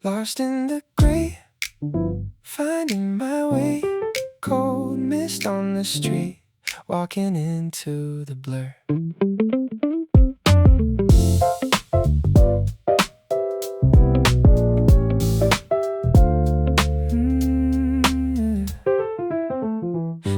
Lost in the gray, finding my way. Cold mist on the street, walking into the blur.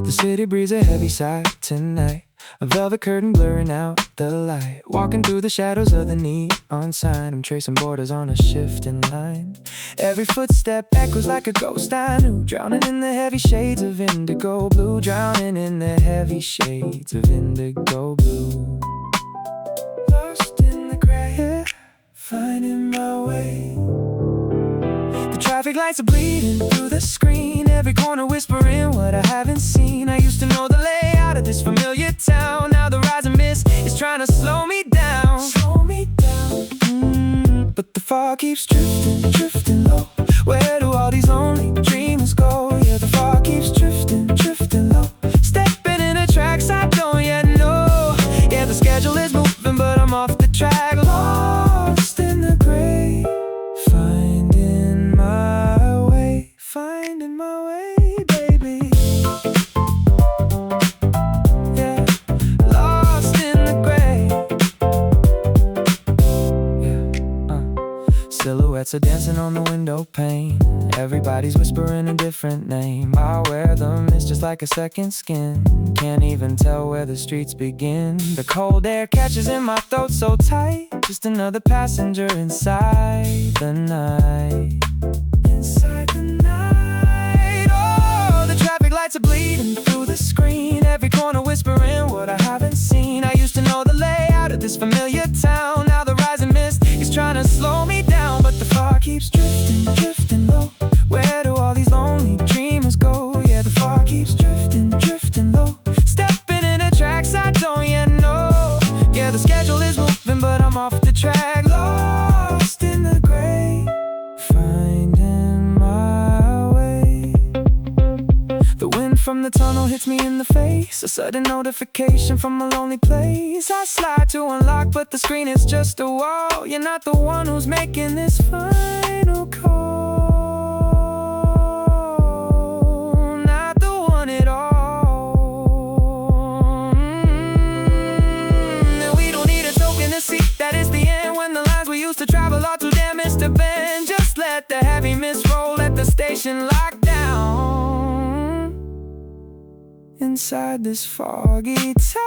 The city breeze a heavy sigh tonight, a velvet curtain blurring out the light. Walking through the shadows of the neon sign, I'm tracing borders on a shifting line. Every footstep echoes like a ghost I knew, drowning in the heavy shades of indigo blue. Drowning in the heavy shades of indigo blue. Lost in the gray, yeah, finding my way. The traffic lights are bleeding through the screen, every corner whispering what I haven't seen. I used to know the layout of this familiar town, now the rising mist is trying to slow me down. But the fog keeps drifting, drifting low. Where do all these lonely dreamers go? Yeah, the fog keeps drifting, drifting low. Stepping into tracks I don't yet know. Yeah, the schedule is moving but I'm off the track. Lost in the gray, finding my way, finding my way, baby. Yeah, lost in the gray. Yeah, silhouettes are dancing on the window pane. Everybody's whispering a different name. I wear them, it's just like a second skin. Can't even tell where the streets begin. The cold air catches in my throat so tight. Just another passenger inside the night. Inside the night. Oh, the traffic lights are bleeding through the screen, every corner whispering what I haven't seen. I used to know the layout of this familiar town, now the rising mist is trying to slow me down. But the fog keeps drifting, drifting low. Where do all these lonely dreamers go? Yeah, the fog keeps drifting, drifting low. Stepping into tracks I don't yet know. Yeah, the schedule is moving but I'm off the track. Lost in the gray, finding my way. The wind from the tunnel hits me in the face, a sudden notification from a lonely place. I slide to unlock but the screen is just a wall. You're not the one who's making this final call. Not the one at all. And we don't need a token to see that it's the end, when the lines we used to travel are too damaged to bend. Just let the heavy mist roll, let the station lock down. Inside this foggy town.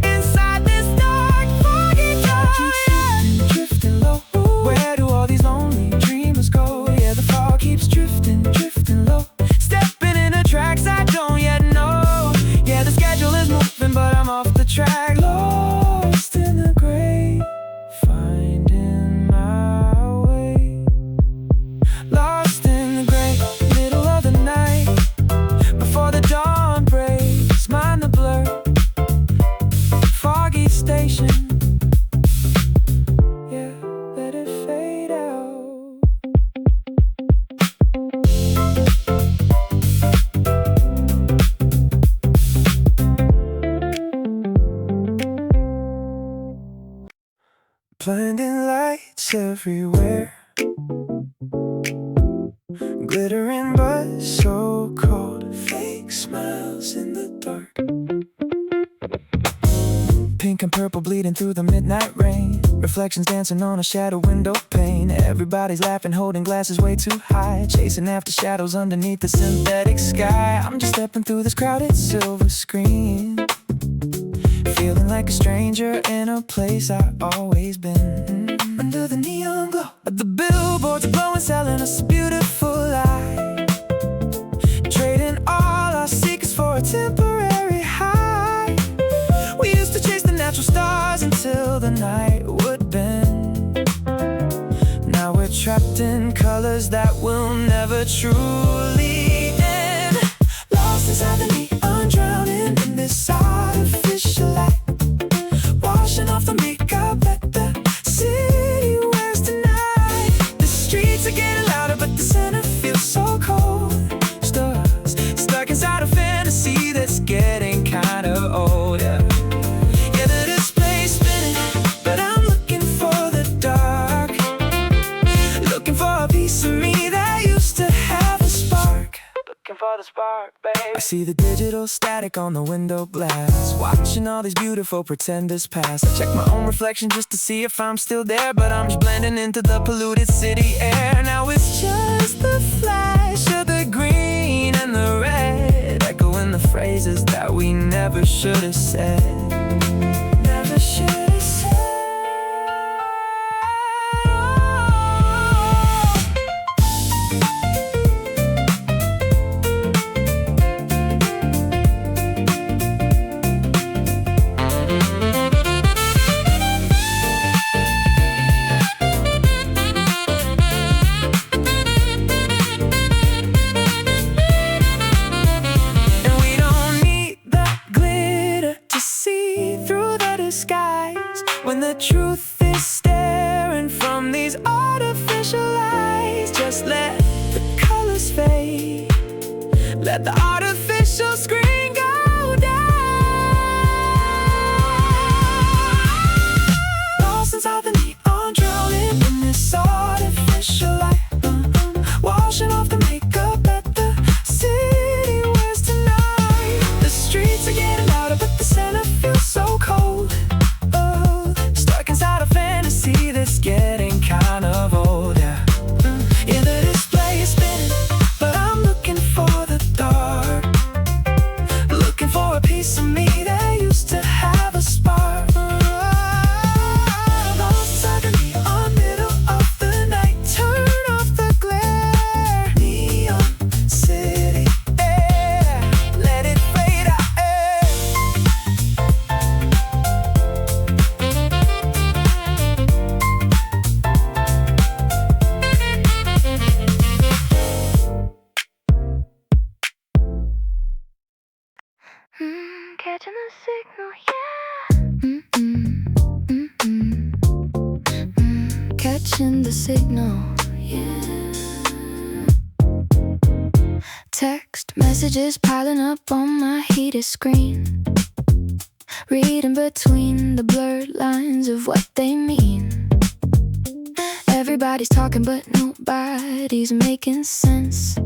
Inside this dark foggy town, yeah. Drifting low. Where do all these lonely dreamers go? Yeah, the fog keeps drifting, drifting low. Stepping into tracks I don't yet know. Yeah, the schedule is moving but I'm off the track. Lost in the gray, finding my way. Lost in the gray, middle of the night, before the dawn breaks, mind the blur. Foggy station, yeah, let it fade out. Blinding lights everywhere, glittering but so cold. Fake smiles in the dark, pink and purple bleeding through the midnight rain. Reflections dancing on a shadow window pane. Everybody's laughing, holding glasses way too high, chasing after shadows underneath the synthetic sky. I'm just stepping through this crowded silver screen, feeling like a stranger in a place I've always been. Under the neon glow of the billboards blowing, selling us a beautiful lie, trading all our secrets for a temporary high. We used to chase the natural stars until the night would bend. Now we're trapped in colors that will never truly end. Lost inside the neon, drowning in this artificial light, washing off the makeup that the city wears tonight. The streets are getting louder but the center feels so cold. Stars stuck inside a fantasy that's getting kinda old, yeah. see the digital static on the window glass, watching all these beautiful pretenders pass. I check my own reflection just to see if I'm still there, but I'm just blending into the polluted city air. Now it's just the flash of the green and the red, echoing the phrases that we never should have said. Never should have said. When the truth is staring from these artificial eyes, just let the colors fade, let the artificial screen go down. Lost inside the neon, drowning in this artificial light, washing off the makeup that the city wears tonight. The streets are getting louder, but the center feels so cold. That's getting kind of old, yeah. Yeah, the display is spinning, but I'm looking for the dark, looking for a piece of me that used to have a spark. Lost inside the neon, middle of the night, turn off the glare. Neon city, yeah, let it fade out, catching the signal, yeah. Catching the signal, yeah. Text messages piling up on my heated screen, reading between the blurred lines of what they mean. Everybody's talking but nobody's making sense,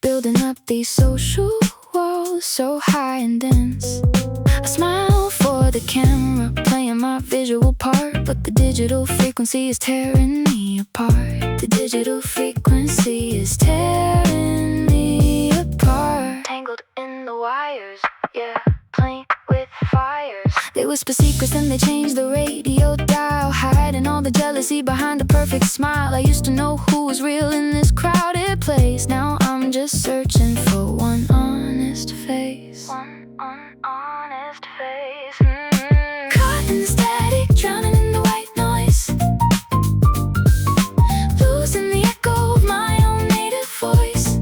building up these social walls so high and dense. I smile for the camera, playing my visual part, but the digital frequency is tearing me apart. The digital frequency is tearing me apart. Tangled in the wires, yeah, playing with fires. They whisper secrets, then they change the radio dial, hiding all the jealousy behind a perfect smile. I used to know who was real in this crowded place. Now I'm just searching for one honest face. One honest face. Caught in the static, drowning in the white noise, losing the echo of my own native voice.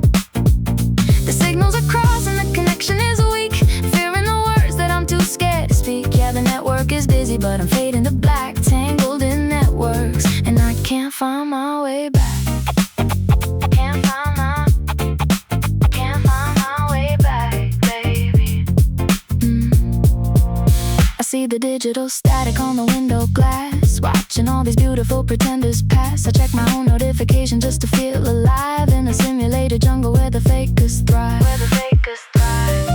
The signals are crossed and the connection is weak, fearing the words that I'm too scared to speak. Yeah, the network is busy, but I'm fading to black, tangled in networks, and I can't find my way back. Can't find my way back, baby. I see the digital static on the window glass, watching all these beautiful pretenders pass. I check my own notification just to feel alive in a simulated jungle where the fakers thrive. Where the fakers thrive.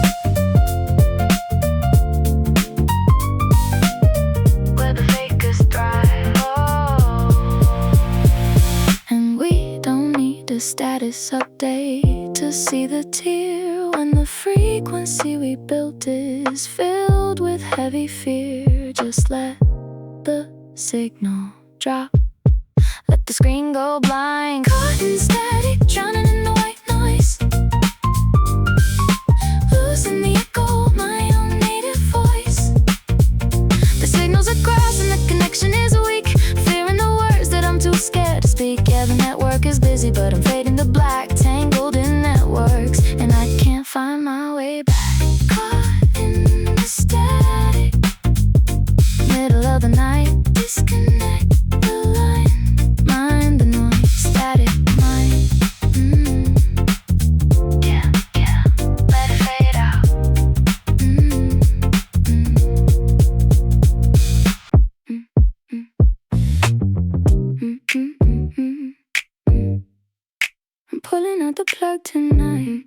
Where the fakers thrive. Oh. And we don't need a status update to see the tear when the frequency we built is filled with heavy fear. Just let the signal drop, let the screen go blind. Caught in static, drowning in the white noise, losing the echo of my own native voice. The signals are crossed and the connection is weak, fearing the words that I'm too scared to speak. Yeah, the network is busy, but I'm fading to black, tangled in networks, and I can't find my way back. Caught in the static, middle of the night, disconnect the line, mind the noise, static mind. Yeah, yeah, let it fade out. I'm pulling out the plug tonight.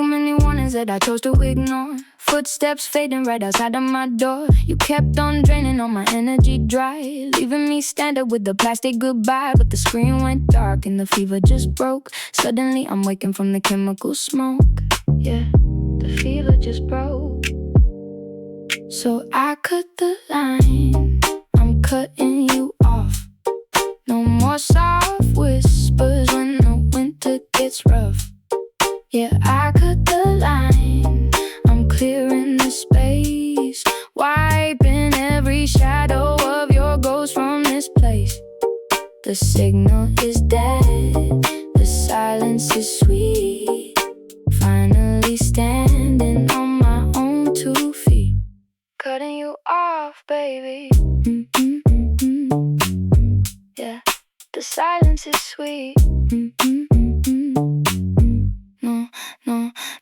many warnings that I chose to ignore. Footsteps fading right outside of my door. You kept on draining all my energy dry, leaving me standing with the plastic goodbye. But the screen went dark and the fever just broke. Suddenly I'm waking from the chemical smoke. Yeah, the fever just broke. So I cut the line, I'm cutting you off. No more soft whispers when the winter gets rough. Yeah, I cut the line, I'm clearing the space, wiping every shadow of your ghost from this place. The signal is dead, the silence is sweet. Finally standing on my own 2 feet. Cutting you off, baby. Yeah, the silence is sweet.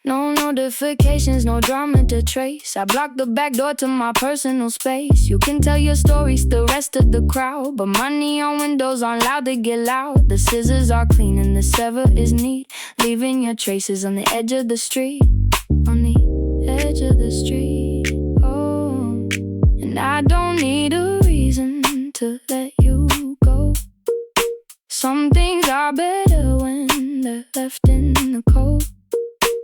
No notifications, no drama to trace. I blocked the back door to my personal space. You can tell your stories, the rest of the crowd, but my neon windows aren't loud to get loud. The scissors are clean and the sever is neat, leaving your traces on the edge of the street. On the edge of the street. Oh, and I don't need a reason to let you go. Some things are better when they're left in the cold.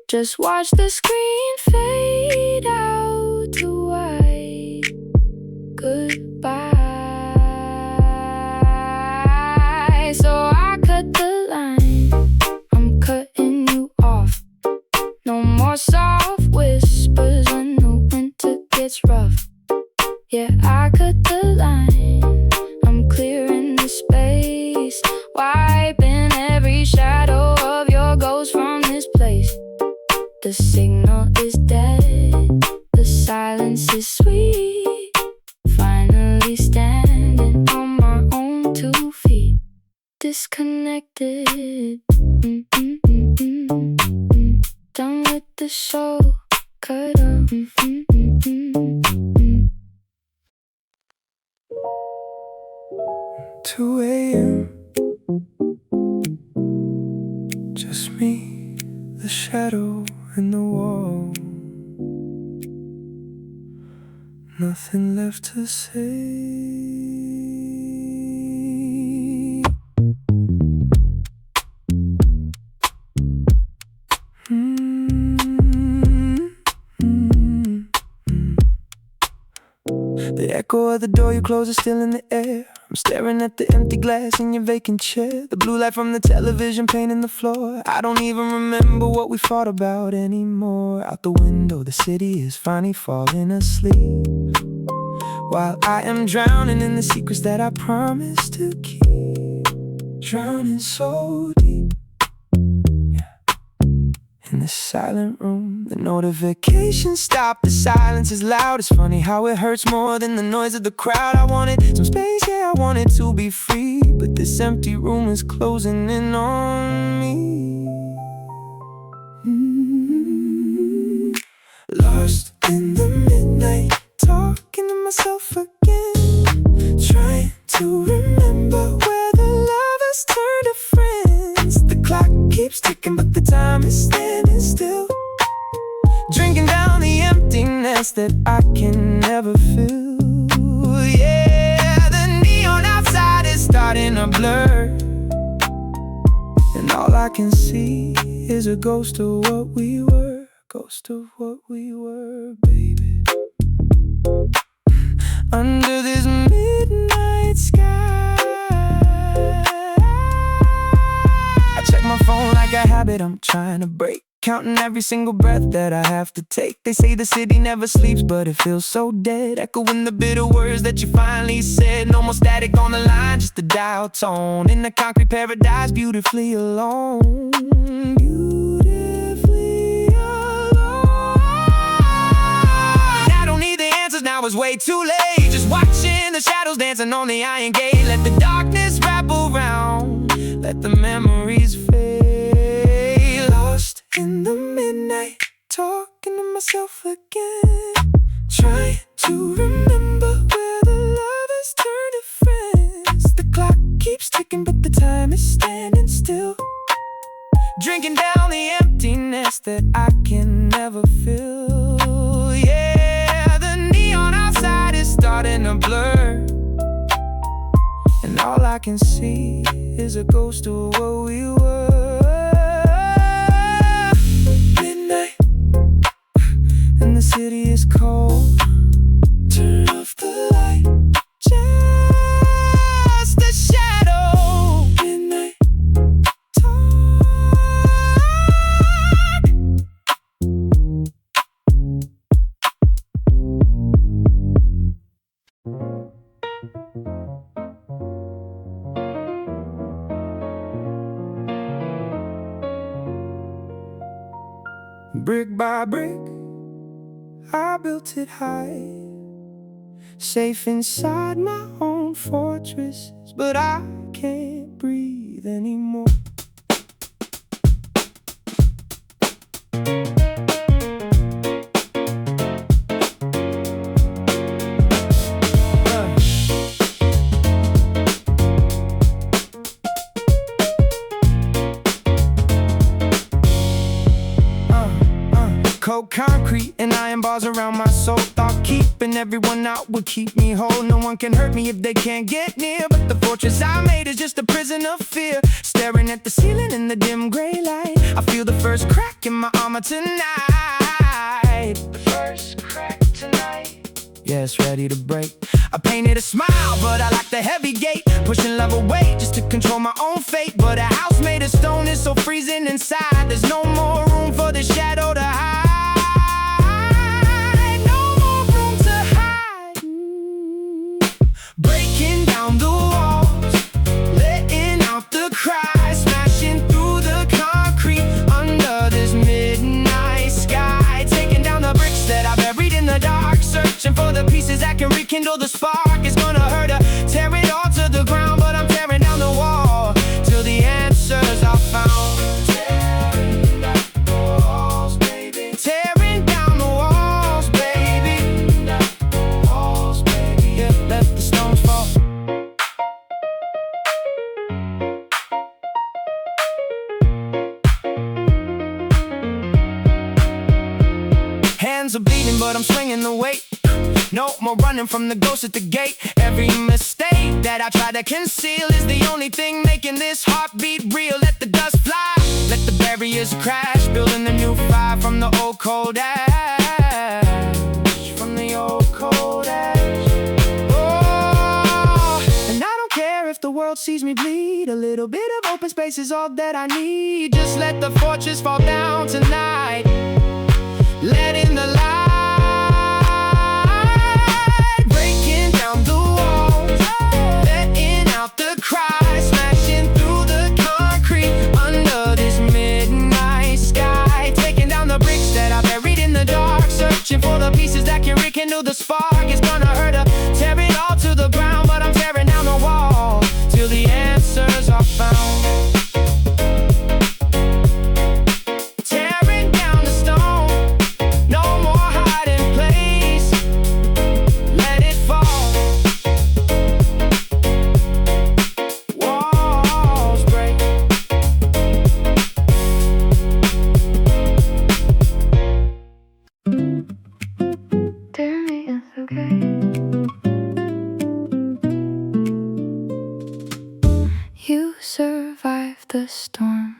Just watch the screen fade out to white. Goodbye. So I cut the line, I'm cutting you off. No more soft whispers when the winter gets rough. Yeah, I cut the line, I'm clearing the space, wiping every shadow of your ghost from this place. The signal is dead, the silence is sweet. Finally standing on my own 2 feet. Disconnected. Done with the show, cut up. 2 a.m. Just me, the shadow in the wall. Nothing left to say. The echo of the door you close is still in the air. I'm staring at the empty glass in your vacant chair. The blue light from the television painting the floor. I don't even remember what we fought about anymore. Out the window, the city is finally falling asleep, while I am drowning in the secrets that I promised to keep. Drowning so deep, in the silent room. The notifications stop, the silence is loud. It's funny how it hurts more than the noise of the crowd. I wanted some space, yeah, I wanted to be free, but this empty room is closing in on me. Lost in the midnight, talking to myself again, trying to remember where the lovers turn to friends. The clock keeps ticking, but the time is standing still, drinking down the emptiness that I can never fill. Yeah, the neon outside is starting to blur, and all I can see is a ghost of what we were. Ghost of what we were, baby. Under this midnight sky, I check my phone like a habit I'm trying to break, counting every single breath that I have to take. They say the city never sleeps, but it feels so dead, echoing the bitter words that you finally said. No more static on the line, just a dial tone in the concrete paradise, beautifully alone. Beautifully alone. I don't need the answers, now it's way too late. Just watching the shadows dancing on the iron gate. Let the darkness wrap around, let the memories fade. Lost in the midnight, talking to myself again, trying to remember where the lovers turn to friends. The clock keeps ticking, but the time is standing still, drinking down the emptiness that I can never feel. Yeah, the neon outside is starting to blur, and all I can see is a ghost of what we were. Midnight, and the city is cold. Turn off the light, just a shadow. Midnight talk. Brick by brick, I built it high, safe inside my own fortress, but I can't breathe anymore. Cold concrete and iron bars around my soul. Thought keeping everyone out would keep me whole. No one can hurt me if they can't get near, but the fortress I made is just a prison of fear. Staring at the ceiling in the dim gray light, I feel the first crack in my armor tonight. The first crack tonight, yeah, it's ready to break. I painted a smile, but I like the heavy gate, pushing love away just to control my own fate. But a house made of stone is so freezing inside. There's no more room for the shadow to hide. Breaking down the walls, letting out the cry, smashing through the concrete under this midnight sky. Taking down the bricks that I buried in the dark, searching for the pieces that can rekindle the spark. It's gonna hurt to tear it all to the ground, but I'm tearing down the wall till the answers are found. Tearing down the walls, baby. Tearing down the walls, baby. Down the walls, baby. Yeah, let the stones fall. Hands are bleeding, but I'm swinging the weight. No more running from the ghost at the gate. Every mistake that I try to conceal is the only thing making this heartbeat real. Let the dust fly, let the barriers crash, building a new fire from the old cold ash. From the old cold ash. Oh, and I don't care if the world sees me bleed. A little bit of open space is all that I need. Just let the fortress fall down tonight. Let in the light. For the pieces that can rekindle the spark. It's gonna hurt to tear it all to the ground, but I'm tearing down the wall till the answers are found. Tearing down the stone, no more hiding place. Let it fall. Walls break. You survived the storm.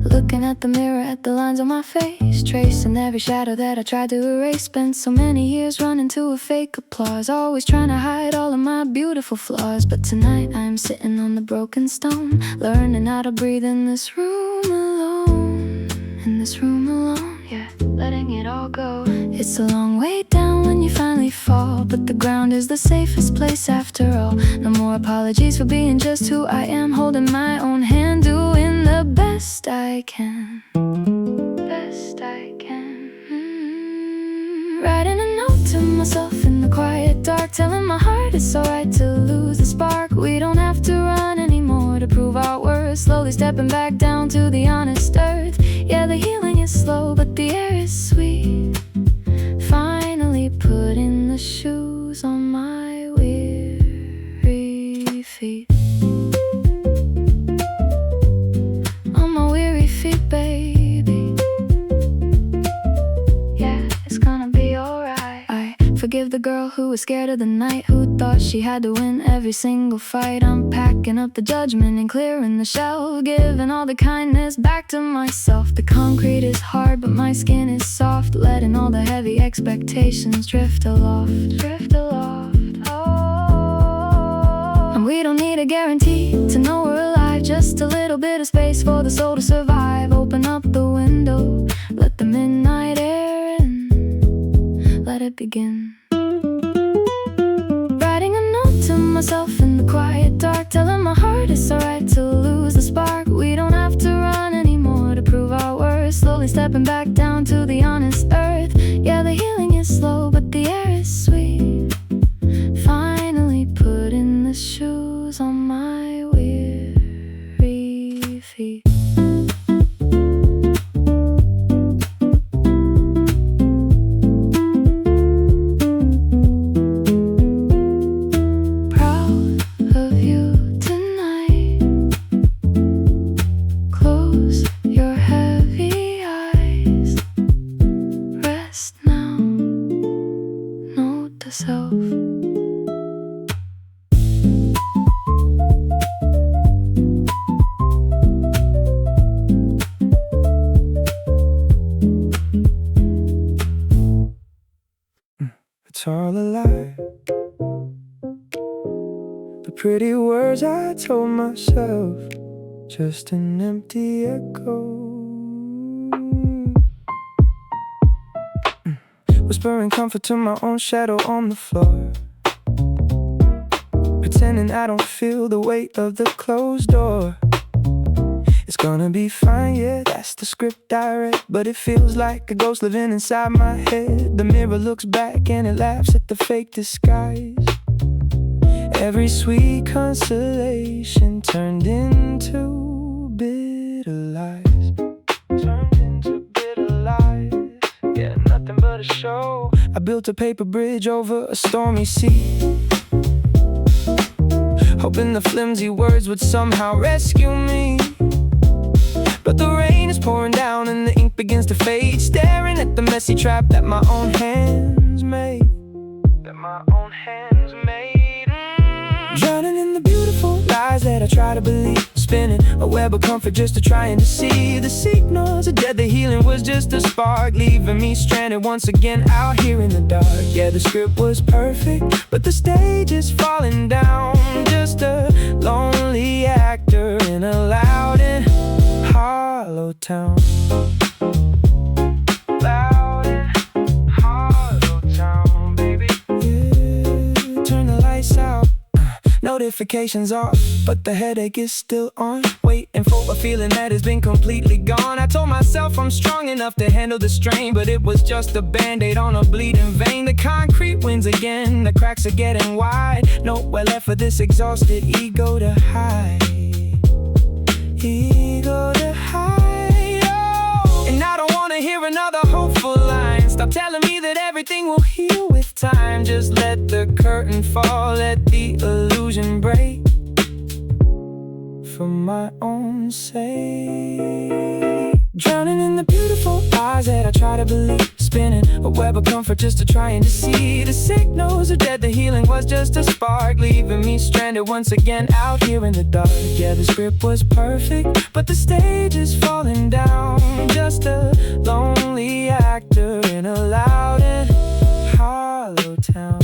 Looking at the mirror, at the lines on my face, tracing every shadow that I tried to erase. Spent so many years running to a fake applause, always trying to hide all of my beautiful flaws. But tonight I'm sitting on the broken stone, learning how to breathe in this room alone. In this room alone, yeah, letting it all go. It's a long way down when you finally fall, but the ground is the safest place after all. No more apologies for being just who I am, holding my own hand, doing the best I can. Best I can. Writing a note to myself in the quiet dark, telling my heart it's alright to lose the spark. We don't have to run anymore to prove our worth, slowly stepping back down to the honest earth. Yeah, the healing is slow, but the air is sweet. Finally putting the shoes on my weary feet. On my weary feet, babe. forgive the girl who was scared of the night, who thought she had to win every single fight. I'm packing up the judgment and clearing the shell, giving all the kindness back to myself. The concrete is hard, but my skin is soft, letting all the heavy expectations drift aloft, drift aloft. Oh. And we don't need a guarantee to know we're alive, just a little bit of space for the soul to survive. Open up the window, let the midnight air in, let it begin. Writing a note to myself in the quiet dark, telling my heart it's alright to lose the spark. We don't have to run anymore to prove our worth, slowly stepping back down to the honest earth. Yeah, the healing is slow, but the air is sweet. Finally putting the shoes on my weary feet. Self. It's all a lie. The pretty words I told myself, just an empty echo. Whispering comfort to my own shadow on the floor, pretending I don't feel the weight of the closed door. It's gonna be fine, yeah, that's the script I read, but it feels like a ghost living inside my head. The mirror looks back and it laughs at the fake disguise. Every sweet consolation turned into bitter lies. Turned into bitter lies. Yeah, nothing but a show. I built a paper bridge over a stormy sea, hoping the flimsy words would somehow rescue me. But the rain is pouring down and the ink begins to fade, staring at the messy trap that my own hands made. That my own hands made. Drowning in the beautiful lies that I try to believe, spinning a web of comfort just to try and deceive. The signals are dead, the healing was just a spark, leaving me stranded once again out here in the dark. Yeah, the script was perfect, but the stage is falling down. Just a lonely actor in a loud and hollow town. Loud and hollow town, baby. Yeah, turn the lights out, notifications off, but the headache is still on, waiting for a feeling that has been completely gone. I told myself I'm strong enough to handle the strain, but it was just a band-aid on a bleeding vein. The concrete wins again, the cracks are getting wide. Nowhere left for this exhausted ego to hide. Ego to hide, oh. And I don't wanna hear another hopeful line. Stop telling me that everything will heal with time. Just let the curtain fall, let the illusion break, for my own sake. Drowning in the beautiful lies that I try to believe, spinning a web of comfort just to try and deceive. The signals are dead, the healing was just a spark, leaving me stranded once again out here in the dark. Yeah, the script was perfect, but the stage is falling down. Just a lonely actor in a loud and hollow town.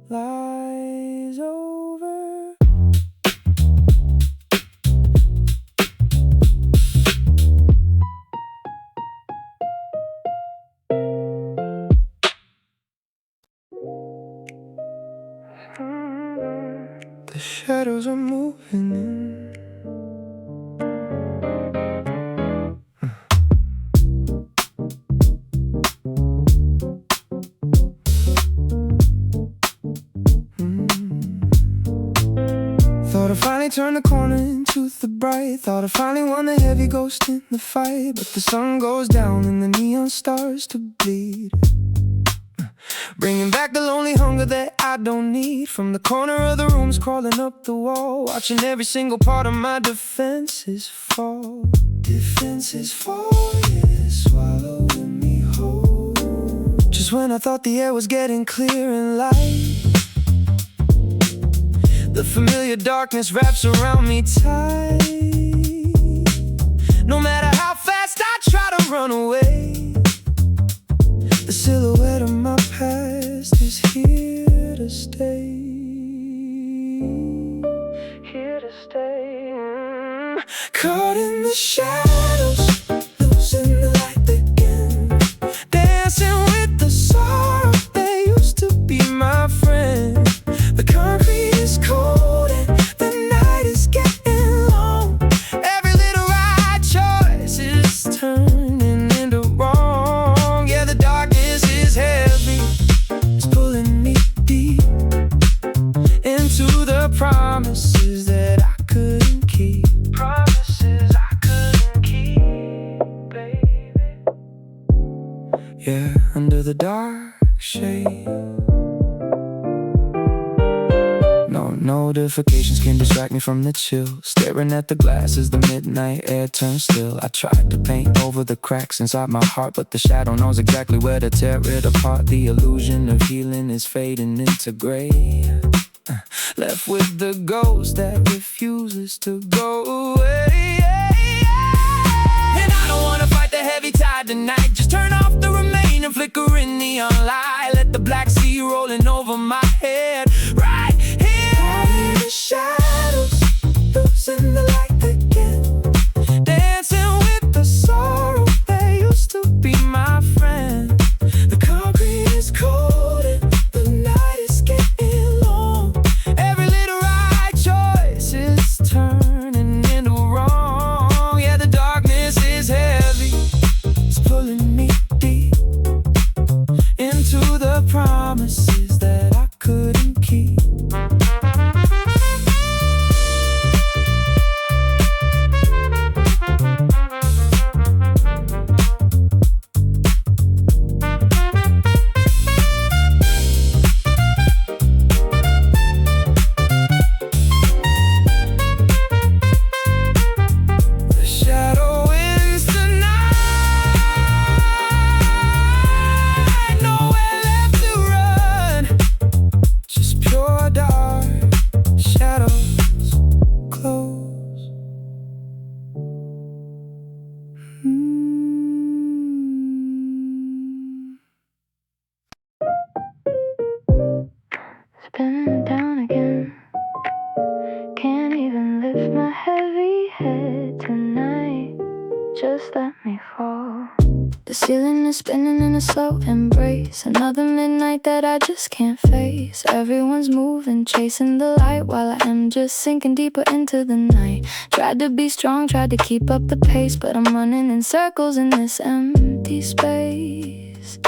Lies over. finally turned the corner into the bright. Thought I finally won the heavy ghost in the fight, but the sun goes down and the neon starts to bleed, bringing back the lonely hunger that I don't need. From the corner of the rooms, crawling up the wall, watching every single part of my defenses fall. Defenses fall, yeah, swallowing me whole. Just when I thought the air was getting clear and light, the familiar darkness wraps around me tight. No matter how fast I try to run away, the silhouette of my past is here to stay. Here to stay. Caught in the shadows, losing the light again, dancing with the sorrow that used to be my friend. The concrete is cold and the night is getting long. Every little right choice is turning into wrong. Yeah, the darkness is heavy, it's pulling me deep into the promises that I couldn't keep. Promises I couldn't keep, baby. Yeah, under the dark shade, no notifications can distract me from the chill. Staring at the glass as the midnight air turns still. I tried to paint over the cracks inside my heart, but the shadow knows exactly where to tear it apart. The illusion of healing is fading into gray, left with the ghost that refuses to go away. And I don't wanna fight the heavy tide tonight. Just turn off the remaining flickering neon light. Let the black sea rolling over my head. Right here in the shadows, losing the light again, dancing with the sorrow that used to be my friend. The concrete is cold and the night is getting long. Every little right choice is turning into wrong. Yeah, the darkness is heavy, it's pulling me deep into the promises that I couldn't keep. The shadow wins tonight, nowhere left to run, just pure dark shadows close. Spinning down again, can't even lift my heavy head tonight. Just let me fall. The ceiling is spinning in a slow embrace. Another midnight that I just can't face. Everyone's moving, chasing the light, while I am just sinking deeper into the night. Tried to be strong, tried to keep up the pace, but I'm running in circles in this empty space.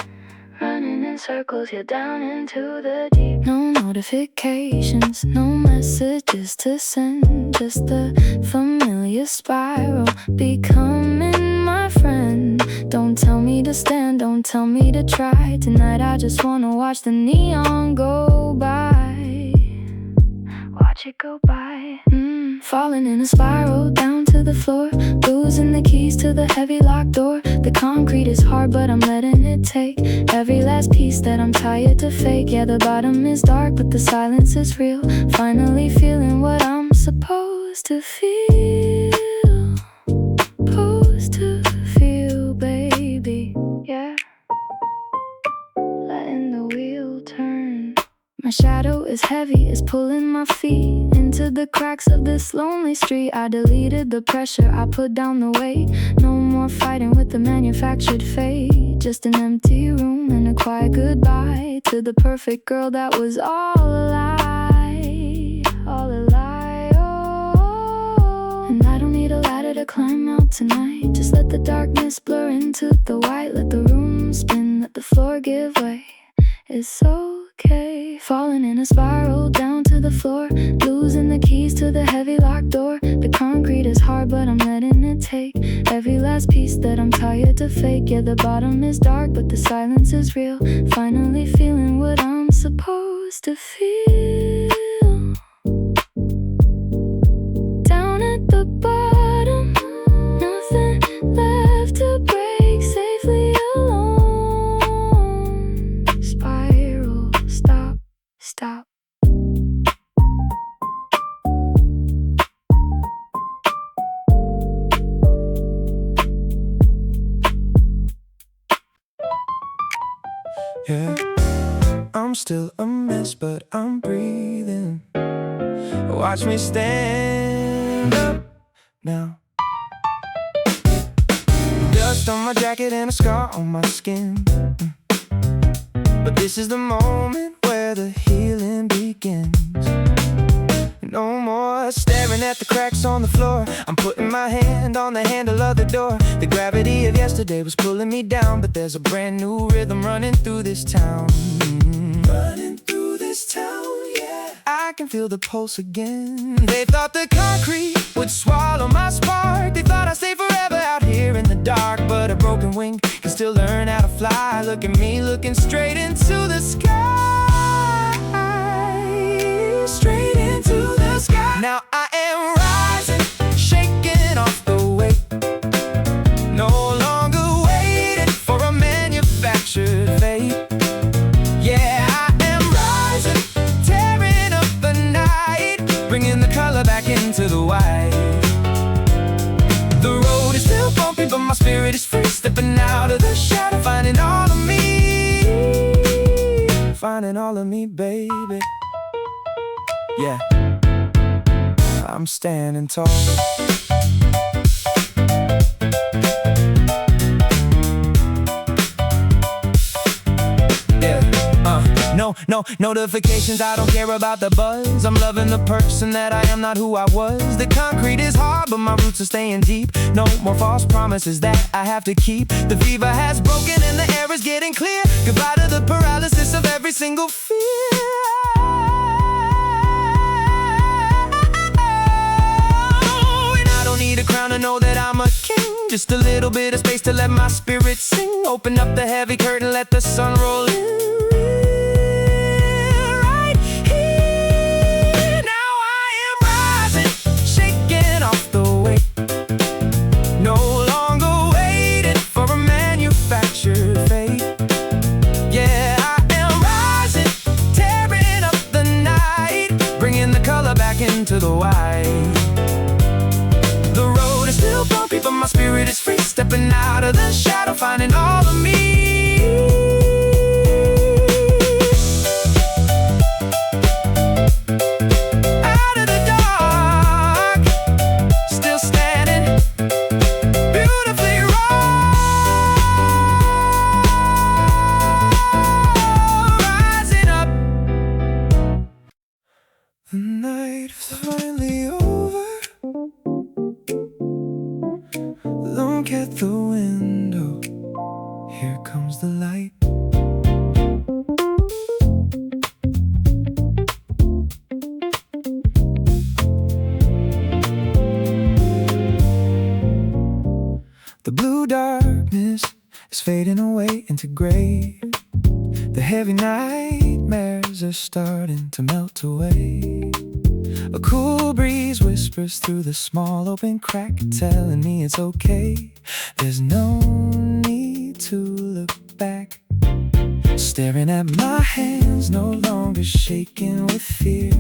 Running in circles, you're down into the deep. No notifications, no messages to send, just the familiar spiral becoming my friend. Don't tell me to stand, don't tell me to try. Tonight I just wanna watch the neon go by. Watch it go by. Falling in a spiral down to the floor, losing the keys to the heavy locked door. The concrete is hard, but I'm letting it take every last piece that I'm tired to fake. Yeah, the bottom is dark, but the silence is real. Finally feeling what I'm supposed to feel. Supposed to feel, baby. Yeah, letting the wheel turn. My shadow is heavy, it's pulling my feet into the cracks of this lonely street. I deleted the pressure, I put down the weight. No more fighting with the manufactured fate. Just an empty room and a quiet goodbye to the perfect girl that was all a lie. All a lie, oh. And I don't need a ladder to climb out tonight. Just let the darkness blur into the white. Let the room spin, let the floor give way. It's so okay. Falling in a spiral down to the floor, losing the keys to the heavy locked door. The concrete is hard, but I'm letting it take every last piece that I'm tired to fake. Yeah, the bottom is dark, but the silence is real. Finally feeling what I'm supposed to feel. Down at the bottom, nothing left to break, safely alone. Spiral, stop, stop. Yeah, I'm still a mess, but I'm breathing. Watch me stand up now. Dust on my jacket and a scar on my skin. But this is the moment where the healing begins. No more staring at the cracks on the floor. I'm putting my hand on the handle of the door. The gravity of yesterday was pulling me down, but there's a brand new rhythm running through this town. Running through this town, yeah. I can feel the pulse again. They thought the concrete would swallow my spark. They thought I'd stay forever out here in the dark, but a broken wing can still learn how to fly. Look at me looking straight into the sky. Straight into the sky. Now I am rising, shaking off the weight. No longer waiting for a manufactured fate. Yeah, I am rising, tearing up the night, bringing the color back into the white. The road is still bumpy, but my spirit is free. Stepping out of the shadow, finding all of me. Finding all of me, baby. Yeah, I'm standing tall. Yeah, no notifications, I don't care about the buzz. I'm loving the person that I am, not who I was. The concrete is hard, but my roots are staying deep. No more false promises that I have to keep. The fever has broken and the air is getting clear. Goodbye to the paralysis of every single fear. Need a crown to know that I'm a king. Just a little bit of space to let my spirit sing. Open up the heavy curtain, let the sun roll in. Right here. Now I am rising, shaking off the weight. No longer waiting for a manufactured fate. Yeah, I am rising, tearing up the night, bringing the color back into the white. Still bumpy, but my spirit is free. Stepping out of the shadow, finding all of me. Out of the dark, still standing, beautifully raw. Rising up. The night is finally over. Look at the window, here comes the light. The blue darkness is fading away into gray. The heavy nightmares are starting to melt away. A cool breeze whispers through the small open crack, telling me it's okay. There's no need to look back. Staring at my hands, no longer shaking with fear.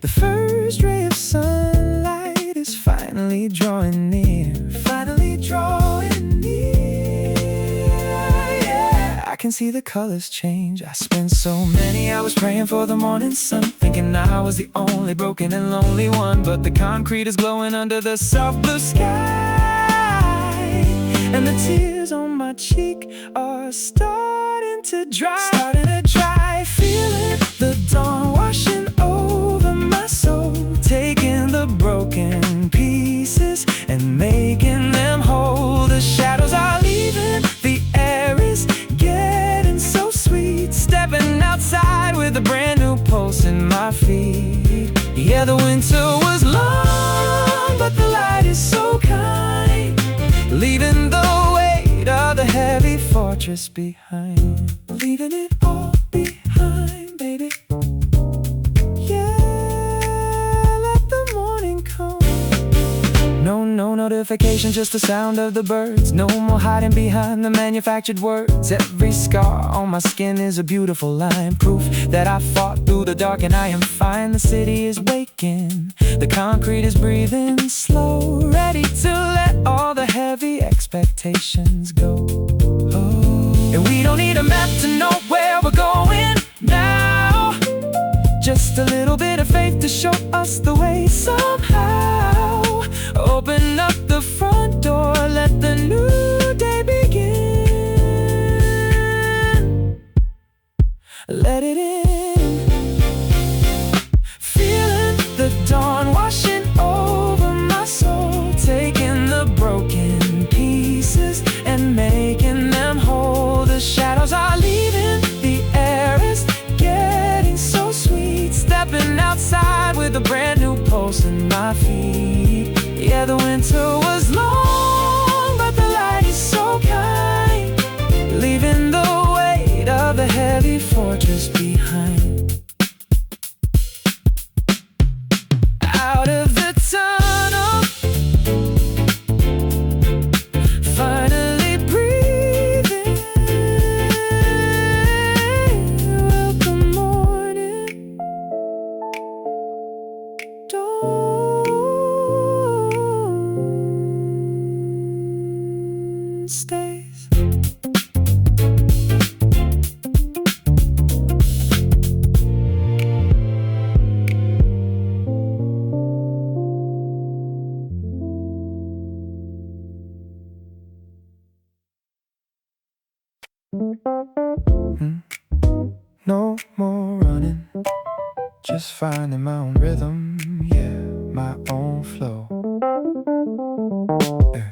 The first ray of sunlight is finally drawing near. Finally drawing near. Yeah, I can see the colors change. I spent so many hours praying for the morning sun, thinking I was the only broken and lonely one. But the concrete is glowing under the soft blue sky, and the tears on my cheek are starting to dry. Feeling the dawn washing over my soul, taking the broken pieces and making them whole. The shadows are leaving, the air is getting so sweet. Stepping outside with fortress behind. Leaving it all behind, baby. Yeah, let the morning come. No notification, just the sound of the birds. No more hiding behind the manufactured words. Every scar on my skin is a beautiful line, proof that I fought through the dark and I am fine. The city is waking, the concrete is breathing slow, ready to let all the heavy expectations go. And we don't need a map to know where we're going now. Just a little bit of faith to show us the way somehow. Open up the front door, let the new day begin. Let it in. Feeling the dawn washing over my soul, taking the broken pieces and making them whole. The shadows are leaving, the air is getting so sweet. Stepping outside with a brand new pulse in my feet. Yeah, the winter was long, but the light is so kind, leaving the weight of the heavy fortress behind. Out of the tunnel, finally breathing. Welcome morning dawn stays. No more running, just finding my own rhythm, yeah, my own flow. Yeah.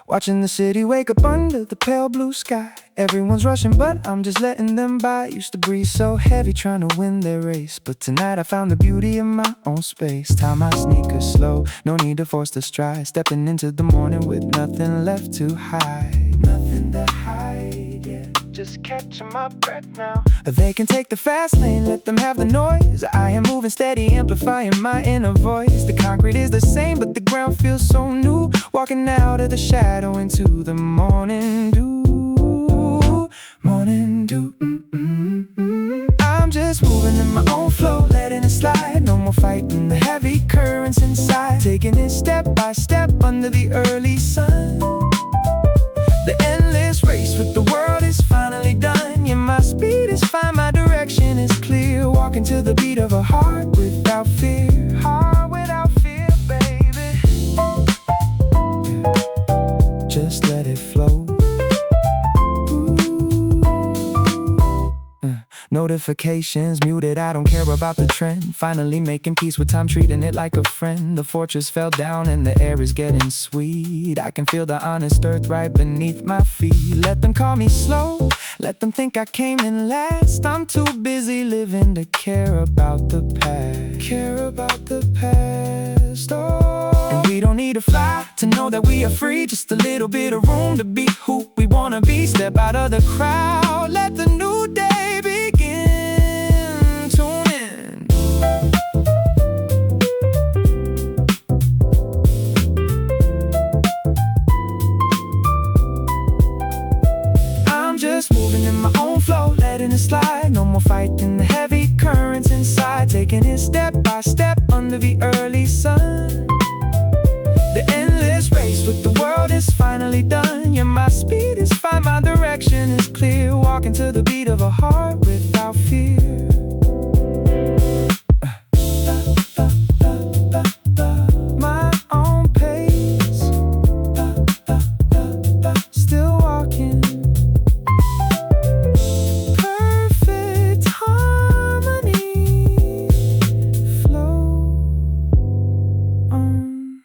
Watching the city wake up under the pale blue sky. Everyone's rushing, but I'm just letting them by. Used to breathe so heavy trying to win their race, but tonight I found the beauty in my own space. Tie my sneakers slow, no need to force the stride. Stepping into the morning with nothing left to hide. Nothing to hide, yeah. Just catching my breath now. They can take the fast lane, let them have the noise. I am moving steady, amplifying my inner voice. The concrete is the same, but the ground feels so new. Walking out of the shadow into the morning dew. Morning dew. I'm just moving in my own flow, letting it slide. No more fighting the heavy currents inside. Taking it step by step under the early sun. The endless race with the world is finally done. Yeah, my speed is fine, my direction is clear. Walking to the beat of a heart without fear. Heart without fear, baby. Yeah. Just let it flow. Notifications muted, I don't care about the trend. Finally making peace with time, treating it like a friend. The fortress fell down and the air is getting sweet. I can feel the honest earth right beneath my feet. Let them call me slow, let them think I came in last. I'm too busy living to care about the past. Care about the past, oh. And we don't need to fly to know that we are free. Just a little bit of room to be who we wanna be. Step out of the crowd, let the new day begin. Tune in. I'm just moving in my own flow, letting it slide. No more fighting the heavy currents inside. Taking it step by step under the early sun. The endless race with the world is finally done. Yeah, my speed is fine, my direction is clear. Walking to the beat of a heart without fear. My own pace. Still walking. Perfect harmony. Flow on.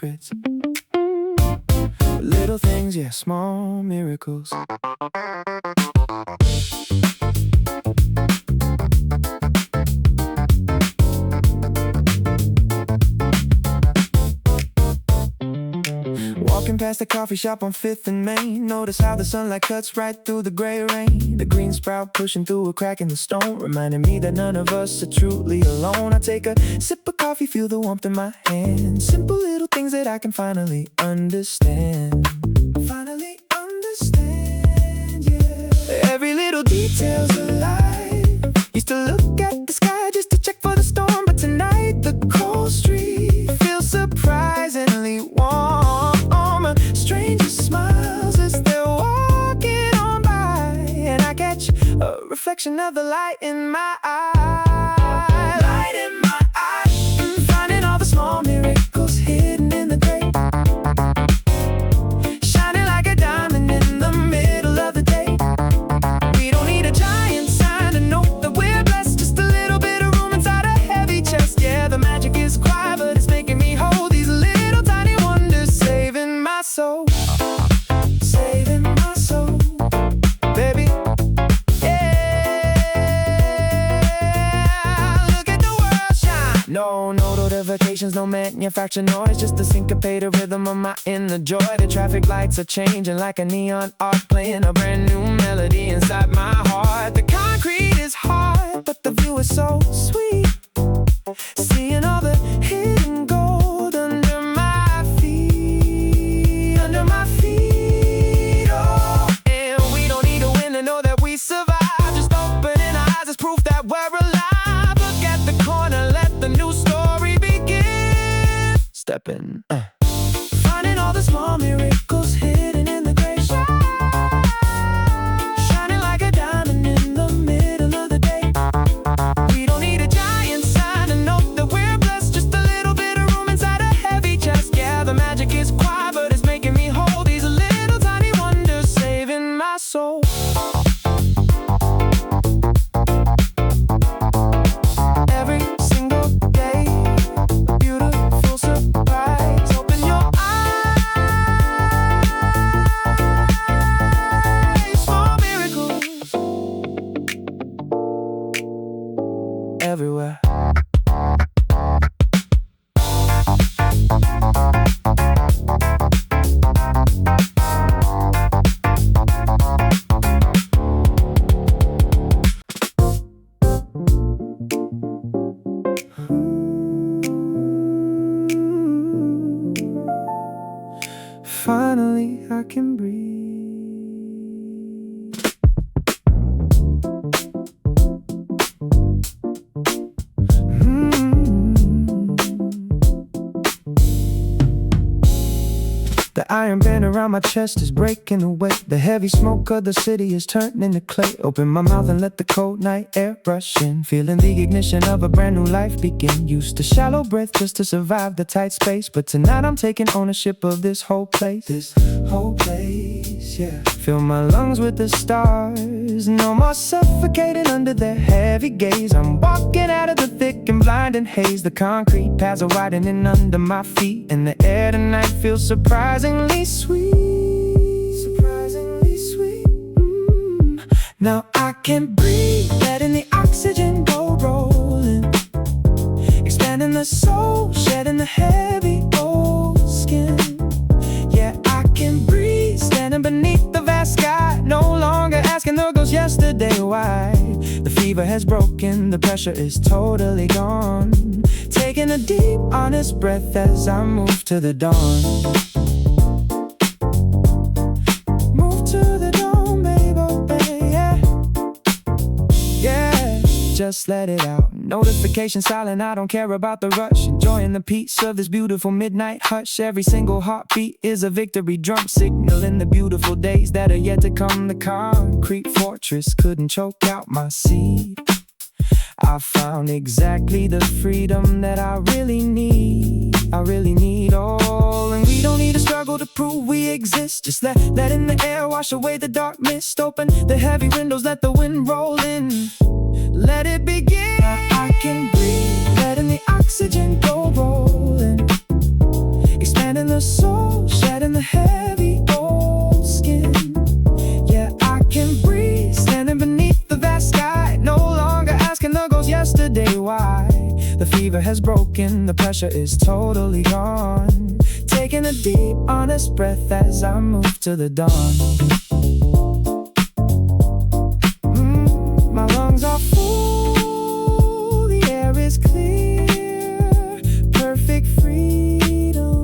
secrets. Little things, yeah, small miracles. Walking past the coffee shop on 5th and Main, notice how the sunlight cuts right through the gray rain. The green sprout pushing through a crack in the stone, reminding me that none of us are truly alone. I take a sip of coffee, feel the warmth in my hand. Simple little things that I can finally understand. Finally understand, yeah. Every little detail's alive. Used to look at the sky just to check for the storm, but tonight the cold street feels surprisingly warm. Strangers smiles as they're walking on by, and I catch a reflection of the light in my eye. Light in my eye, finding all the small miracles hidden in the gray, shining like a diamond in the middle of the day. We don't need a giant sign to know that we're blessed, just a little bit of room inside a heavy chest. Yeah, the magic is quiet, but it's making me hold these little tiny wonders, saving my soul. Saving my soul, baby. Yeah, look at the world shine. No notifications, no manufactured noise, just the syncopated rhythm of my inner joy. The traffic lights are changing like a neon art, playing a brand new melody inside my heart. The concrete is hard, but the view is so sweet. Seeing all the hidden gold under my feet, under my feet. Oh, and we don't need a win to know that we survive. Just opening our eyes is proof that we're alive. Look at the corner, let the new story begin. Step in, finding all the small miracles hidden in the gray, shining like a diamond in the middle of the day. We don't need a giant sign to know that we're blessed, just a little bit of room inside a heavy chest. Yeah, the magic is quiet, but it's making me hold these little tiny wonders, saving my soul. Every single day, a beautiful surprise. Open your eyes, small miracles everywhere. Finally, I can breathe. The iron band around my chest is breaking away. The heavy smoke of the city is turning into clay. Open my mouth and let the cold night air rush in, feeling the ignition of a brand new life begin. Used to shallow breath just to survive the tight space, but tonight I'm taking ownership of this whole place. This whole place, yeah. Fill my lungs with the stars, no more suffocating under their heavy gaze. I'm walking out of the thick and blinding haze. The concrete paths are widening under my feet, and the air tonight feels surprisingly sweet. Surprisingly sweet. Now I can breathe, letting the oxygen go rolling, expanding the soul, shedding the heavy old skin. Yeah, I can breathe, standing beneath the vast sky, no longer asking the ghosts yesterday why. The fever has broken, the pressure is totally gone. Taking a deep, honest breath as I move to the dawn. Move to the dawn, baby, yeah. Yeah, just let it out. Notification silent, I don't care about the rush. Enjoying the peace of this beautiful midnight hush. Every single heartbeat is a victory drum, signaling the beautiful days that are yet to come. The concrete fortress couldn't choke out my seed. I found exactly the freedom that I really need. I really need all, and we don't need to struggle to prove we exist. Just let in the air wash away the dark mist. Open the heavy windows, let the wind roll in. Let it begin. I can breathe, letting the oxygen go rolling, expanding soul, shedding the heavy old skin. Yeah, I can breathe, standing beneath the vast sky, no longer asking the ghost yesterday why. The fever has broken, the pressure is totally gone. Taking a deep, honest breath as I move to the dawn. My lungs are full, the air is clear, perfect freedom.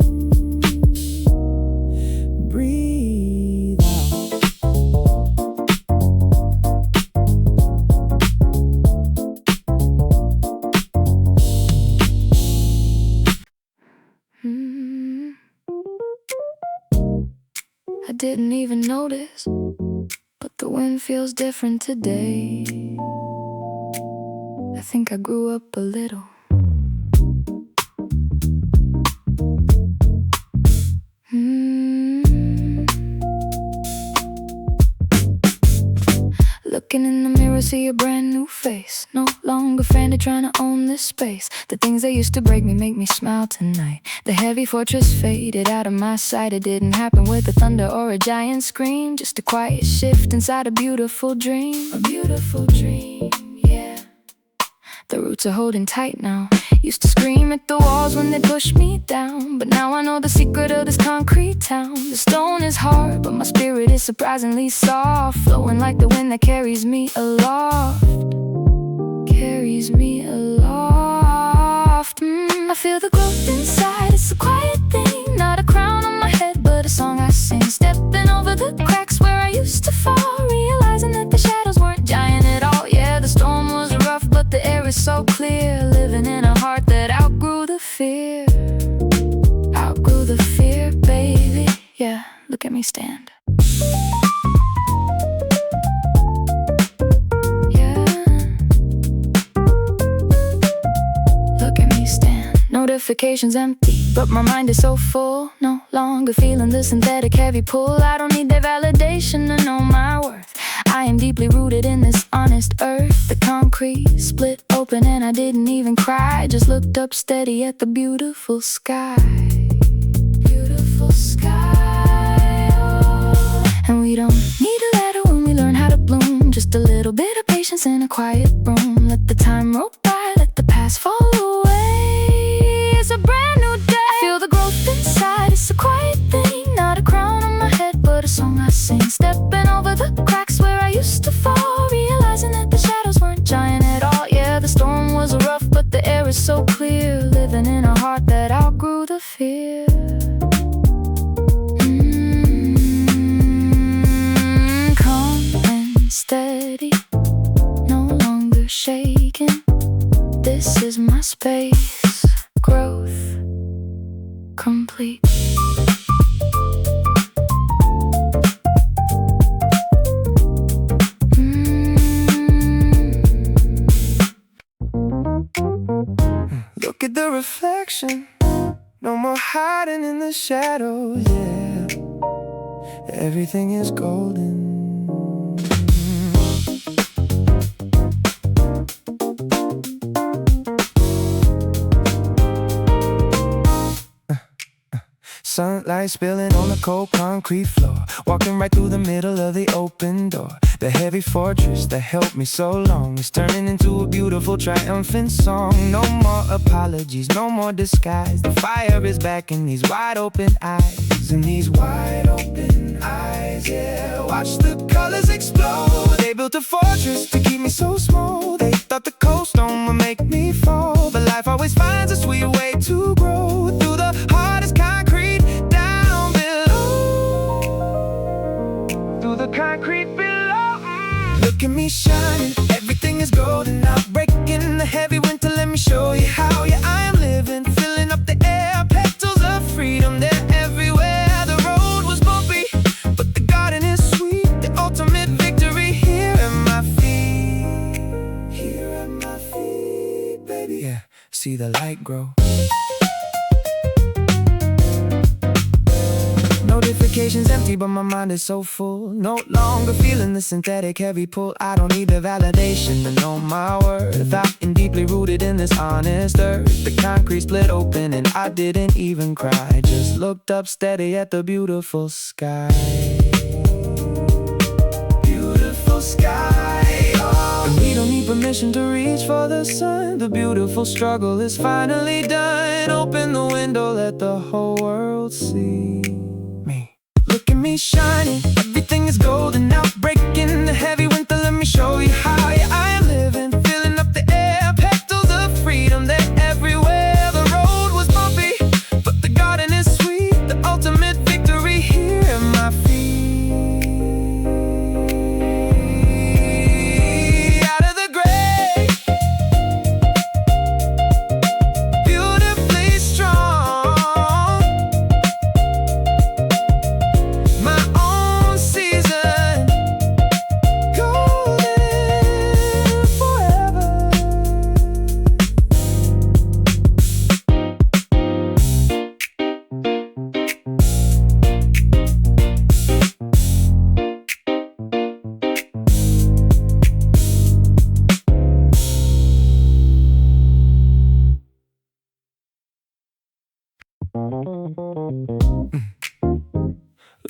Breathe out. I didn't even notice, but the wind feels different today. I think I grew up a little. Looking in the mirror, see a brand new face. No longer frantic trying to own this space. The things that used to break me make me smile tonight. The heavy fortress faded out of my sight. It didn't happen with a thunder or a giant scream, just a quiet shift inside a beautiful dream. A beautiful dream, yeah. The roots are holding tight now. Used to scream at the walls when they pushed me down, but now I know the secret of this concrete town. The stone is hard, but my spirit is surprisingly soft, flowing like the wind that carries me aloft. Carries me aloft. I feel the growth inside, it's a quiet thing. Not a crown on my head, but a song I sing. Stepping over the cracks where I used to fall, realizing that the shadows weren't giant at all. Yeah, the storm was rough, but the air is so clear. Living in a heart that outgrew the fear. Outgrew the fear, baby. Yeah, look at me stand. Yeah, look at me stand. Notifications empty, but my mind is so full. No longer feeling the synthetic heavy pull. I don't need their validation to know my worth. I am deeply rooted in this honest earth. The concrete split open and I didn't even cry. Just looked up steady at the beautiful sky. Beautiful sky, oh. And we don't need a ladder when we learn how to bloom. Just a little bit of patience in a quiet room. Let the time roll by, let the past fall away. It's a brand new day. I feel the growth inside, it's a quiet thing. Not a crown on my head, but a song I sing. Stepping over the cracks where I used to fall, realizing that the shadows weren't giant at all. Yeah, the storm was rough, but the air is so clear. Living in a heart that outgrew the fear. Calm and steady, no longer shaking. This is my space, growth complete. Look at the reflection, no more hiding in the shadows, yeah. Everything is golden. Sunlight spilling on the cold concrete floor, walking right through the middle of the open door. The heavy fortress that helped me so long is turning into a beautiful triumphant song. No more apologies, no more disguise. The fire is back in these wide open eyes. In these wide open eyes, yeah. Watch the colors explode. They built a fortress to keep me so small. They thought the cold stone would make me fall, but life always finds a sweet way to grow through the hardest concrete down below. Through the concrete below. Look at me shining, everything is golden now. Breaking the heavy winter, let me show you how. Yeah, I am living, filling up the air. Petals of freedom, they're everywhere. The road was bumpy, but the garden is sweet. The ultimate victory here at my feet. Here at my feet, baby. Yeah, see the light grow. No Notifications empty, but my mind is so full. No longer feeling the synthetic heavy pull. I don't need the validation to know my worth. I'm deeply rooted in this honest earth. The concrete split open and I didn't even cry. Just looked up steady at the beautiful sky. Beautiful sky, oh. And we don't need permission to reach for the sun. The beautiful struggle is finally done. Open the window, let the whole world see me. Look at me shining, everything is golden now. Breaking the heavy winter, let me show you how. Yeah, I am living, filling up the air. Petals of freedom, they're everywhere. The road was bumpy, but the garden is sweet. The ultimate victory here at my feet. Out of the grave, beautifully strong. My own season, golden forever.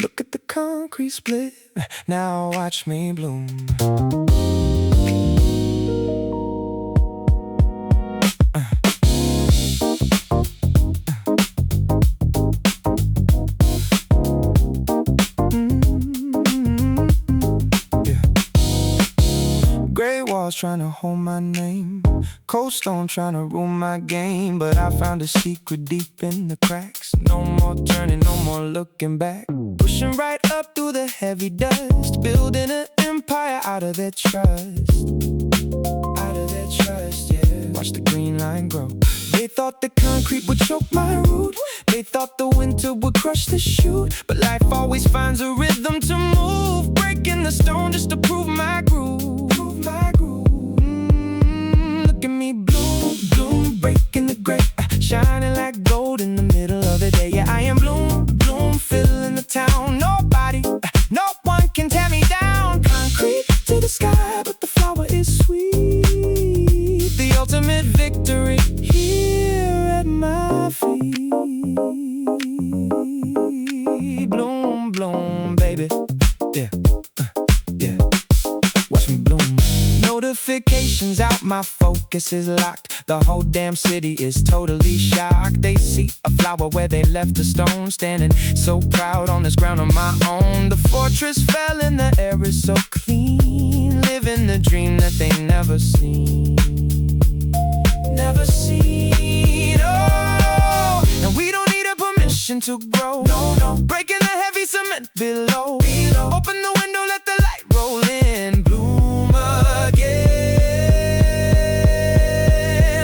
Look at the concrete split, now watch me bloom. Yeah. Gray walls trying to hold my name, cold stone trying to rule my game. But I found a secret deep in the cracks. No more turning, no more looking back. Pushing right up through the heavy dust, building an empire out of their trust. Out of their trust, yeah. Watch the green line grow. They thought the concrete would choke my root. They thought the winter would crush the shoot. But life always finds a rhythm to move, breaking the stone just to prove my groove. Prove my groove. Look at me bloom, bloom, breaking the gray, shining like gold in the middle of the day. Yeah, I am bloom, bloom, filling the town. Nobody, no one can tear me down. Concrete to the sky, but the flower is sweet. The ultimate victory here at my feet. Bloom, bloom, baby. Yeah, yeah. Watch me bloom. Notifications out, my focus is locked. The whole damn city is totally shocked. They see a flower where they left a stone, standing so proud on this ground of my own. The fortress fell and the air is so clean, living the dream that they never seen. Never seen, oh. And we don't need a permission to grow. No, no. Breaking the heavy cement below. Open the window, let the light roll in. Bloom again.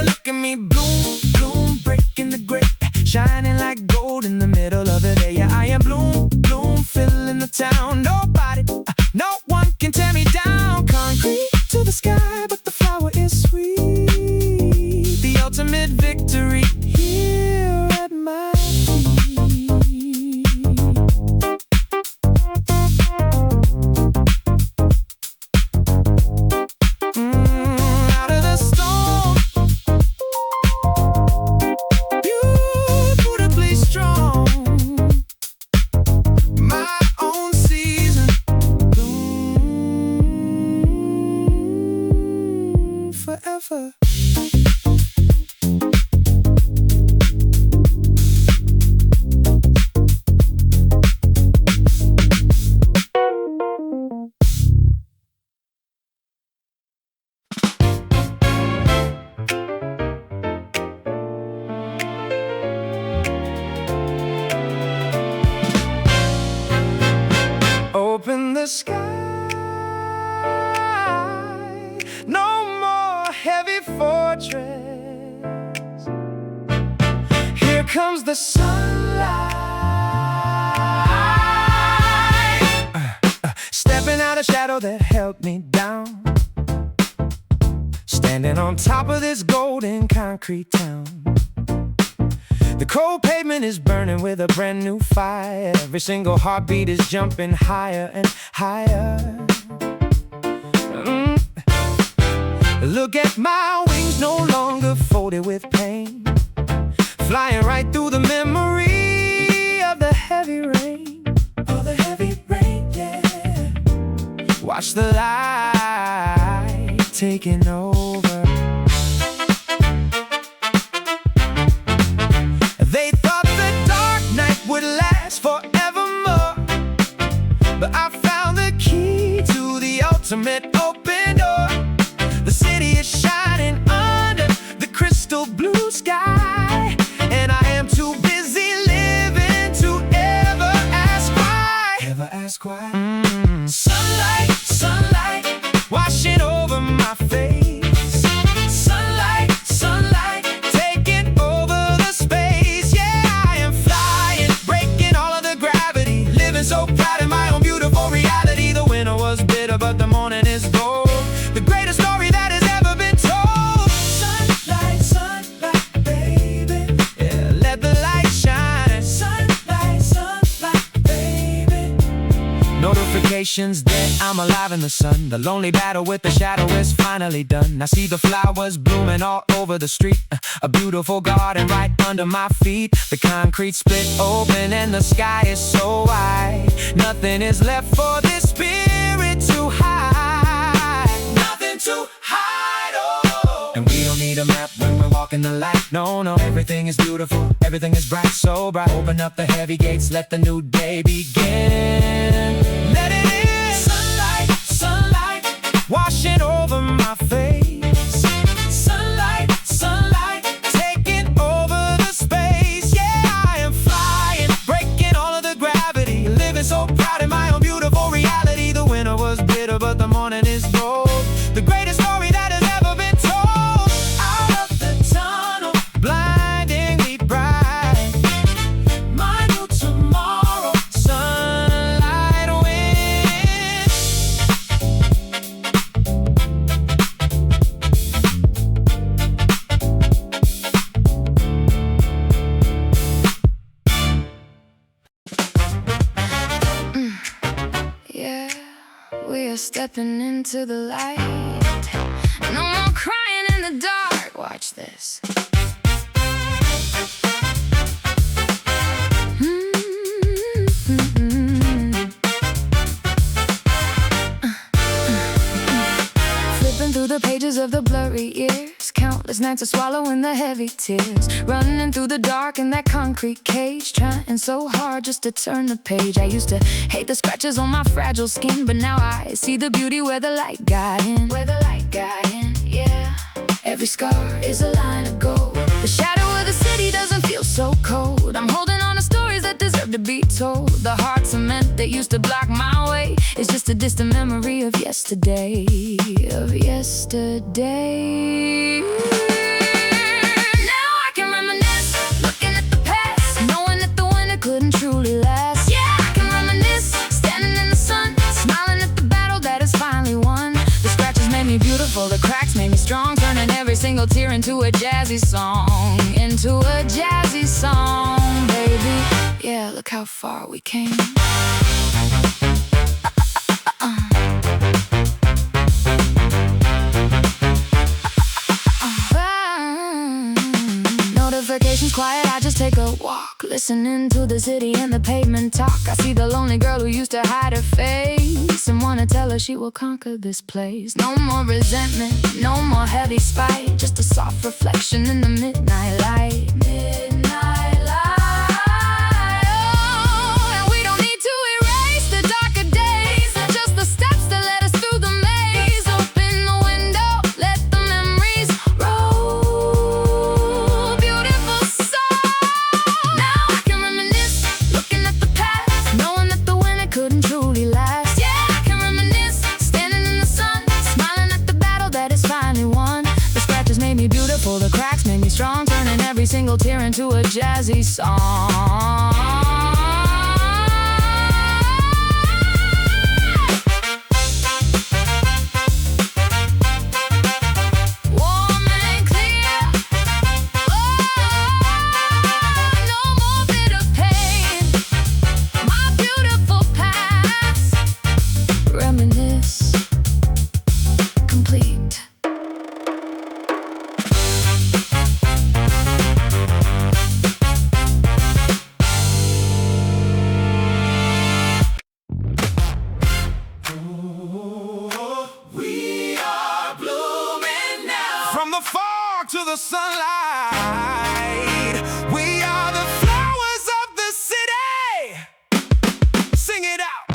Look at me bloom, bloom, breaking the gray, shining like gold in the middle of the day. Yeah, I am bloom, bloom, filling the town. Nobody, no one can tear me down. Concrete to the sky, but the flower is sweet. The ultimate victory here at my feet. Out of the storm, beautifully strong. My own season, bloom forever. Open the sky, no more heavy fortress. Here comes the sunlight, stepping out of shadow that held me down, standing on top of this golden concrete town. The cold pavement is burning with a brand new fire. Every single heartbeat is jumping higher and higher. Look at my wings, no longer folded with pain, flying right through the memory of the heavy rain. Of the heavy rain, yeah. Watch the light taking over. They thought the dark night would last forevermore, but I found the key to the ultimate open door. The city is shining under the crystal blue sky, and I am too busy living to ever ask why. Ever ask why? Sunlight, sunlight, washing over my face. Sunlight, sunlight, taking over the space. Yeah, I am flying, breaking all of the gravity, living so proud in my own beautiful reality. The winter was bitter, but the morning is gold. The greatest story that has ever been told. Sunlight, sunlight, baby. Yeah, let the light shine. Sunlight, sunlight, baby. Notifications that I'm alive in the sun. The lonely battle with the shadow is finally done. I see the flowers blooming all over the street. A beautiful garden right under my feet. The concrete split open and the sky is so wide. Nothing is left for this spirit to hide. Nothing to hide, oh. And we don't need a map when we're walking the light. No, no, everything is beautiful, everything is bright, so bright. Open up the heavy gates, let the new day begin. Let it in. Sunlight, sunlight, washing over my face. Sunlight, sunlight, taking over the space. Yeah, I am flying, breaking all of the gravity, living so proud in my own beautiful reality. The winter was bitter, but the morning is gold. The greatest story that has ever been told. Out of the tunnel, blindingly bright, my new tomorrow, sunlight wins. Yeah, we are stepping into the light. No more crying in the dark. Watch this. Flipping through the pages of the blurry years, countless nights of swallowing the heavy tears, running through the dark in that concrete cage, trying so hard just to turn the page. I used to hate the scratches on my fragile skin, but now I see the beauty where the light got in. Where the light got in, yeah. Every scar is a line of gold. The shadow of the city doesn't feel so cold. I'm holding on to stories that deserve to be told. The hard cement that used to block my way is just a distant memory of yesterday. Of yesterday. Now I can reminisce, looking at the past, knowing that the winter couldn't truly last. Yeah, I can reminisce, standing in the sun, smiling at the battle that is finally won. The scratches made me beautiful, the cracks made me strong, turning every single tear into a jazzy song. Into a jazzy song, baby. Yeah, look how far we came. Notifications quiet, I just take a walk, listening to the city and the pavement talk. I see the lonely girl who used to hide her face and wanna tell her she will conquer this place. No more resentment, no more heavy spite, just a soft reflection in the midnight light. Midnight light. Oh, and we don't need to erase the darker days, just the steps that led us through the maze. Open the window, let the memories roll. Beautiful song. Now I can reminisce, looking at the past, knowing that the winter couldn't truly last. Yeah, I can reminisce, standing in the sun, smiling at the battle that is finally won. The scratches made me beautiful, the cracks made me strong, turning every single tear into a jazzy song. Warm and clear. Oh, sunlight. We are the flowers of the city. Sing it out.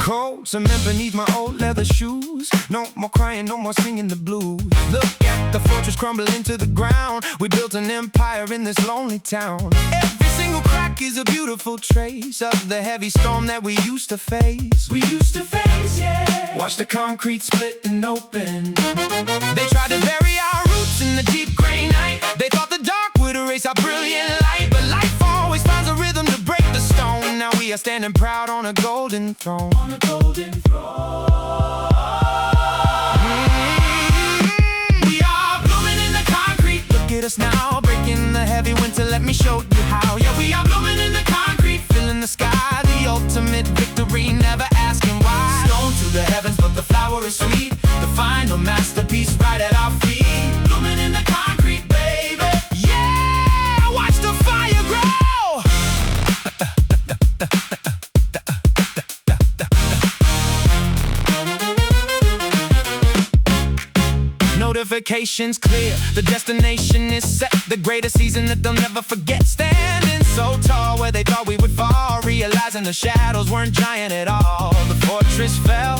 Cold cement beneath my old leather shoes. No more crying, no more singing the blues. Look at the fortress crumble into the ground. We built an empire in this lonely town. Every single crack is a beautiful trace of the heavy storm that we used to face. Yeah. Watch the concrete split and open. They tried to bury our roots in the deep gray night. They thought the dark would erase our brilliant light, but life always finds a rhythm to break the stone. Now we are standing proud on a golden throne. We are blooming in the concrete. Look at us now, breaking the heavy winter. Let me show you how. Yeah, we are blooming in the concrete, filling the sky. The ultimate victory, never asking why. Stone to the heavens, but the flower is sweet. The final masterpiece right at our feet. Blooming in the concrete, baby. Yeah, watch the fire grow. Notifications clear, the destination is set. The greatest season that they'll never forget. Standing so tall where they thought we would fall, realizing the shadows weren't giant at all. The fortress fell,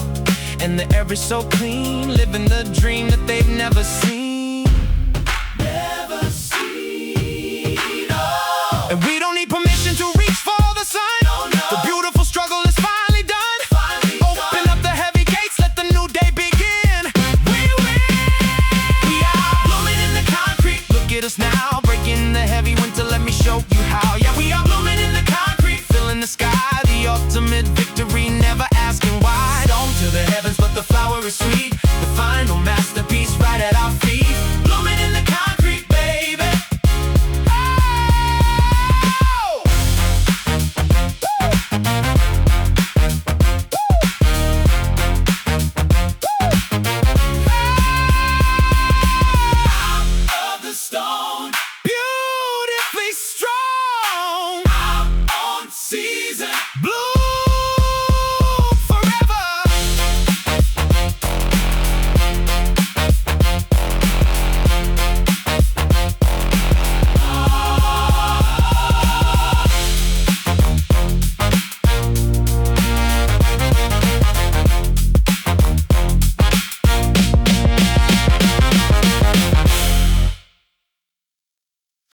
and the air is so clean, living the dream that they've never seen. And we don't need permission to reach for the sun. The beautiful struggle is finally done. Open up the heavy gates, let the new day begin. We are blooming in the concrete. Look at us now,